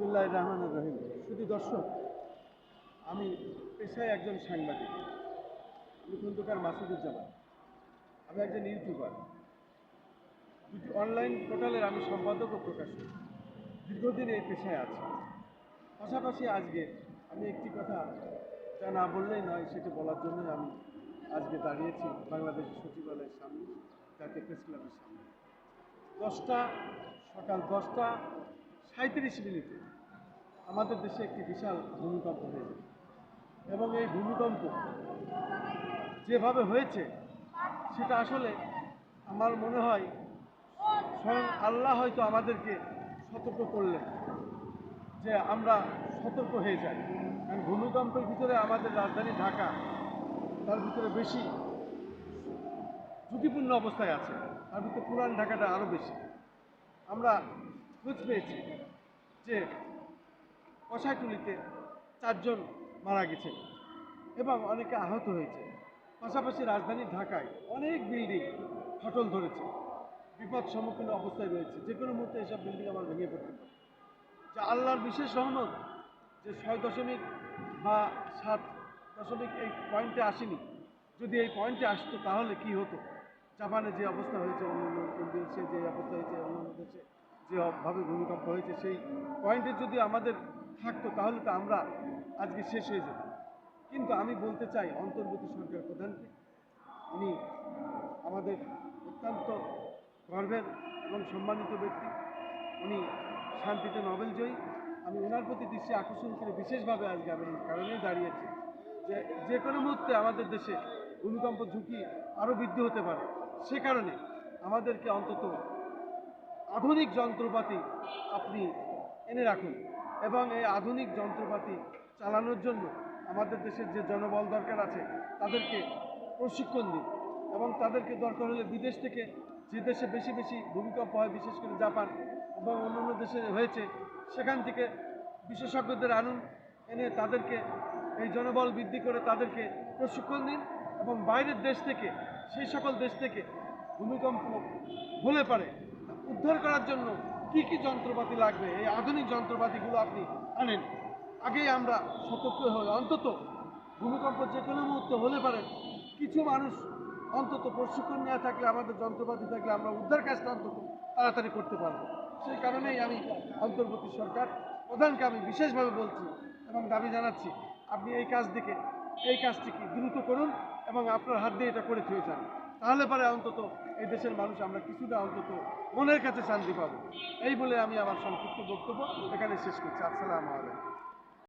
বিসমিল্লাহির রহমানির রহিম। শুধু দর্শক, আমি পেশায় একজন সাংবাদিক। আমি খন্দকার মাসুদুজ্জামান। আমি একজন ইউটিউবার। দুটি অনলাইন পোর্টালের আমি সম্পাদক ও প্রকাশক। দীর্ঘদিন এই পেশায় আছি। পাশাপাশি আজকে আমি একটি কথা যা না বললেই নয়, সেটা বলার জন্যই আমি আজকে দাঁড়িয়েছি বাংলাদেশ সচিবালয়ের সামনে, জাতীয় প্রেস ক্লাবের সামনে। সকাল 10টা 37 মিনিটে আমাদের দেশে একটি বিশাল ভূমিকম্প হয়েছে এবং এই ভূমিকম্প যেভাবে হয়েছে সেটা আসলে আমার মনে হয় স্বয়ং আল্লাহ হয়তো আমাদেরকে সতর্ক করলেন যে আমরা সতর্ক হয়ে যাই। কারণ ভূমিকম্পের ভিতরে আমাদের রাজধানী ঢাকা তার ভিতরে বেশি ঝুঁকিপূর্ণ অবস্থায় আছে, তার ভিতরে পুরান ঢাকাটা আরও বেশি। আমরা খোঁজ পেয়েছি যে কষাইটুলিতে 4 জন মারা গেছেন এবং অনেকে আহত হয়েছে। পাশাপাশি রাজধানী ঢাকায় অনেক বিল্ডিং ফাটল ধরেছে, বিপদ সম্মুখীন অবস্থায় রয়েছে। যে কোনো মুহূর্তে এসব বিল্ডিং আমার ভেঙে পড়তে পারে। যা আল্লাহর বিশেষ রহমত যে 6 দশমিক বা 7 দশমিক এই পয়েন্টে আসেনি। যদি এই পয়েন্টে আসতো তাহলে কি হতো? জাপানে যে অবস্থা হয়েছে, অন্যান্য দেশে যে অবস্থা হয়েছে, অন্যান্য দেশে যেভাবে ভূমিকম্প হয়েছে, সেই পয়েন্টে যদি আমাদের থাকতো তাহলে তো আমরা আজকে শেষ হয়ে যেত। কিন্তু আমি বলতে চাই অন্তর্বর্তী সরকার প্রধানকে, উনি আমাদের অত্যন্ত গর্বের এবং সম্মানিত ব্যক্তি। উনি শান্তিতে নোবেল জয়ী। আমি ওনার প্রতি দৃষ্টি আকর্ষণ করে বিশেষভাবে আজকে আমি এই কারণেই দাঁড়িয়েছি যে যে কোনো মুহূর্তে আমাদের দেশে ভূমিকম্প ঝুঁকি আরও বৃদ্ধি হতে পারে। সে কারণে আমাদেরকে অন্তত আধুনিক যন্ত্রপাতি আপনি এনে রাখুন এবং এই আধুনিক যন্ত্রপাতি চালানোর জন্য আমাদের দেশের যে জনবল দরকার আছে তাদেরকে প্রশিক্ষণ দিন এবং তাদেরকে দরকার হলে বিদেশ থেকে, যে দেশে বেশি বেশি ভূমিকম্প হয়, বিশেষ করে জাপান এবং অন্যান্য দেশে হয়েছে, সেখান থেকে বিশেষজ্ঞদের আনুন, এনে তাদেরকে এই জনবল বৃদ্ধি করে তাদেরকে প্রশিক্ষণ দিন এবং বাইরের দেশ থেকে, সেই সকল দেশ থেকে ভূমিকম্প হলে পারে উদ্ধার করার জন্য কি কি যন্ত্রপাতি লাগবে এই আধুনিক যন্ত্রপাতিগুলো আপনি আনেন। আগেই আমরা সতর্ক হই, অন্তত ভূমিকম্প যে কোনো মুহূর্তে হলে পারে কিছু মানুষ অন্তত প্রশিক্ষণ নেওয়া থাকলে, আমাদের যন্ত্রপাতি থাকলে আমরা উদ্ধার কাজটা অন্তত তাড়াতাড়ি করতে পারবো। সেই কারণেই আমি অন্তর্বর্তী সরকার প্রধানকে আমি বিশেষভাবে বলছি এবং দাবি জানাচ্ছি, আপনি এই কাজটিকে দ্রুত করুন এবং আপনার হাত দিয়ে এটা করে থুয়ে যান। তাহলে পরে অন্তত এই দেশের মানুষ আমরা কিছুটা অন্তত মনের কাছে শান্তি পাবো। এই বলে আমি আমার সংক্ষিপ্ত বক্তব্য এখানে শেষ করছি। আসসালামু আলাইকুম।